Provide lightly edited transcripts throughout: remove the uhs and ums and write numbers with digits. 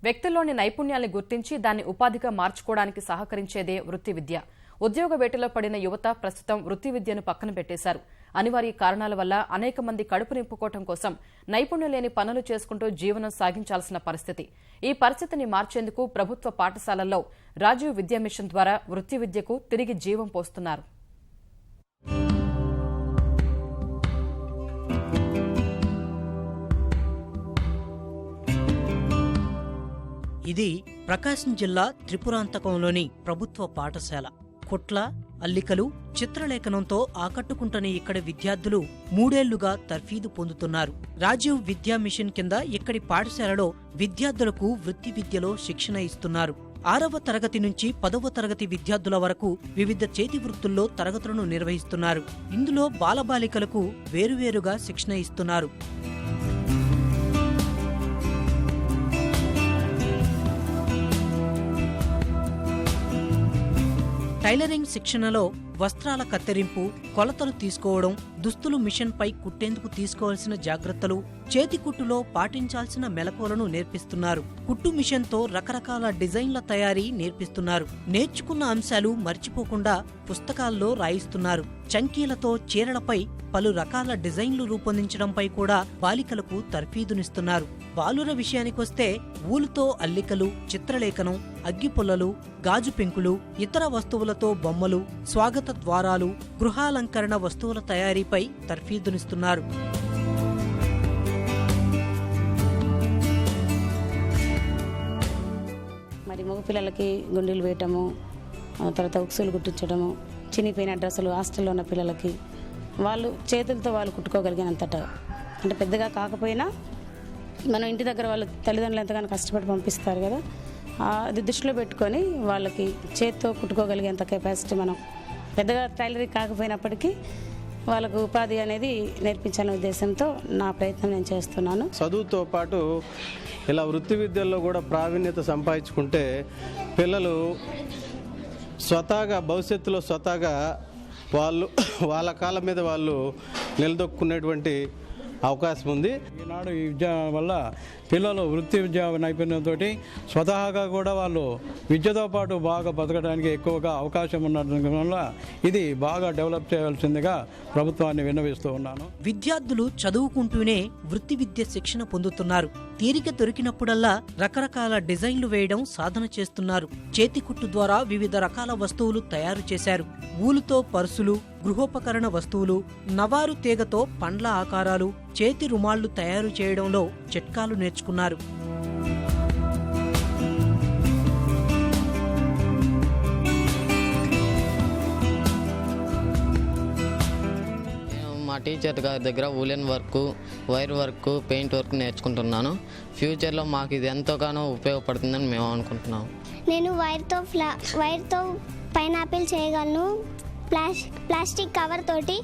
వ్యక్తుల్లోని నైపుణ్యాన్ని గుర్తించి దాన్ని ఉపాధిగా మార్చుకోవడానికి సహకరించేదే వృత్తి విద్య. ఉద్యోగ వేటలో పడిన యువత ప్రస్తుతం వృత్తి విద్యను పక్కన పెట్టేశారు. అనివార్య కారణాల వల్ల అనేక మంది కడుపు నింపుకోవడం కోసం నైపుణ్యం లేని పనులు చేసుకుంటూ జీవనం సాగించాల్సిన పరిస్థితి. ఈ పరిస్థితిని మార్చేందుకు ప్రభుత్వ పాఠశాలల్లో రాజీవ్ విద్యా మిషన్ ద్వారా వృత్తి విద్యకు తిరిగి జీవం పోస్తున్నారు. ఇది ప్రకాశం జిల్లా త్రిపురాంతకంలోని ప్రభుత్వ పాఠశాల. కుట్ల, అల్లికలు, చిత్రలేఖనంతో ఆకట్టుకుంటున్న ఇక్కడి విద్యార్థులు 3 ఏళ్లుగా తర్ఫీదు పొందుతున్నారు. రాజీవ్ విద్యా మిషన్ కింద ఇక్కడి పాఠశాలలో విద్యార్థులకు వృత్తి విద్యలో శిక్షణ ఇస్తున్నారు. 6వ తరగతి నుంచి 10వ తరగతి విద్యార్థుల వరకు వివిధ చేతి వృత్తుల్లో తరగతులను నిర్వహిస్తున్నారు. ఇందులో బాలబాలికలకు వేరువేరుగా శిక్షణ ఇస్తున్నారు. టైలరింగ్ శిక్షణలో వస్త్రాల కత్తిరింపు, కొలతలు తీసుకోవడం, దుస్తులు మిషన్పై కుట్టేందుకు తీసుకోవాల్సిన జాగ్రత్తలు, చేతి కుట్టులో పాటించాల్సిన మెలకువలను నేర్పిస్తున్నారు. కుట్టు మిషన్తో రకరకాల డిజైన్ల తయారీ నేర్పిస్తున్నారు. నేర్చుకున్న అంశాలు మర్చిపోకుండా పుస్తకాల్లో రాయిస్తున్నారు. చంకీలతో చీరలపై పలు రకాల డిజైన్లు రూపొందించడంపై కూడా బాలికలకు తర్ఫీదునిస్తున్నారు. బాలుర విషయానికొస్తే ఊలుతో అల్లికలు, చిత్రలేఖనం, అగ్గిపుల్లలు, గాజు పెంకులు, ఇతర వస్తువులతో బొమ్మలు, స్వాగత ద్వారాలు, గృహాలంకరణ వస్తువుల తయారీపై తర్ఫీదునిస్తున్నారు. మరి మగపిల్లలకి గుండీలు వేయటము, తర్వాత ఉక్సులు కుట్టించడము, చినిపోయిన డ్రెస్సులు హాస్టల్లో ఉన్న పిల్లలకి వాళ్ళు చేతులతో వాళ్ళు కుట్టుకోగలిగినంతట, అంటే పెద్దగా కాకపోయినా మనం ఇంటి దగ్గర వాళ్ళ తల్లిదండ్రులు ఎంతగానో కష్టపడి పంపిస్తారు కదా, అది దృష్టిలో పెట్టుకొని వాళ్ళకి చేతితో కుట్టుకోగలిగేంత కెపాసిటీ మనం పెద్దగా టైలరింగ్ కాకపోయినప్పటికీ వాళ్ళకు ఉపాధి అనేది నేర్పించాలనే ఉద్దేశంతో నా ప్రయత్నం నేను చేస్తున్నాను. చదువుతో పాటు ఇలా వృత్తి విద్యల్లో కూడా ప్రావీణ్యత సంపాదించుకుంటే పిల్లలు భవిష్యత్తులో స్వతహాగా వాళ్ళ కాళ్ళ మీద వాళ్ళు నిలదొక్కునేటువంటి అవకాశం ఉంది. ఈనాడు ఈ విద్య వల్ల పిల్లలు వృత్తి విద్యా నైపుణ్యంతో స్వతహాగా కూడా వాళ్ళు విద్యతో పాటు బాగా బతకడానికి ఎక్కువగా అవకాశం ఉండడం వల్ల ఇది బాగా డెవలప్ చేయాల్సిందిగా ప్రభుత్వాన్ని విన్నవిస్తూ ఉన్నాను. విద్యార్థులు చదువుకుంటూనే వృత్తి విద్య శిక్షణ పొందుతున్నారు. తీరిక దొరికినప్పుడల్లా రకరకాల డిజైన్లు వేయడం సాధన చేస్తున్నారు. చేతి కుట్టు ద్వారా వివిధ రకాల వస్తువులు తయారు చేశారు. ఊలుతో పర్సులు, గృహోపకరణ వస్తువులు, నవారు తీగతో పండ్ల ఆకారాలు, చేతి రుమాళ్లు తయారు చేయడంలో చిట్కాలు నేర్చుకున్నారు. మా టీచర్ గారి దగ్గర woollen work, wire work, paint work నేర్చుకుంటున్నాను. ఫ్యూచర్లో మాకు ఇది ఎంతగానో ఉపయోగపడుతుందని మేము అనుకుంటున్నాము. నేను వైర్తో పైనాపిల్ చేయగలను. ప్లాస్టిక్ కవర్ తోటి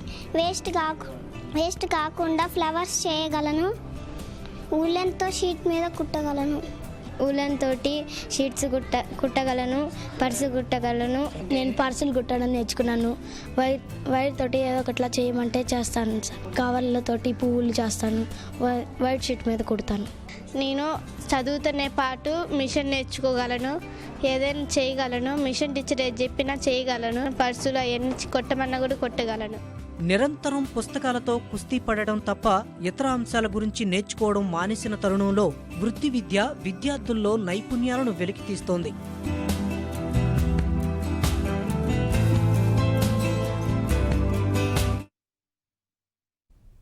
వేస్ట్ కాకుండా ఫ్లవర్స్ చేయగలను. ఊలెన్తో షీట్ మీద కుట్టగలను. ఊలెన్ తోటి షీట్స్ కుట్టగలను, పర్సు కుట్టగలను. నేను పర్సులు కుట్టడం నేర్చుకున్నాను. వైర్ తోటి ఏదో ఒకట్లా చేయమంటే చేస్తాను సార్. కవర్లతోటి పువ్వులు చేస్తాను. వైట్ షీట్ మీద కుడతాను. నేను చదువుతూనే పాటు మిషన్ నేర్చుకోగలను, ఏదైనా చేయగలను. మిషన్ టీచర్ ఏది చెప్పినా చేయగలను. పర్సులు అవన్నీ కొట్టమన్నా కూడా కొట్టగలను. నిరంతరం పుస్తకాలతో కుస్తీ పడడం తప్ప ఇతర అంశాల గురించి నేర్చుకోవడం మానేసిన తరుణంలో వృత్తి విద్య విద్యార్థుల్లో నైపుణ్యాలను వెలికితీస్తోంది.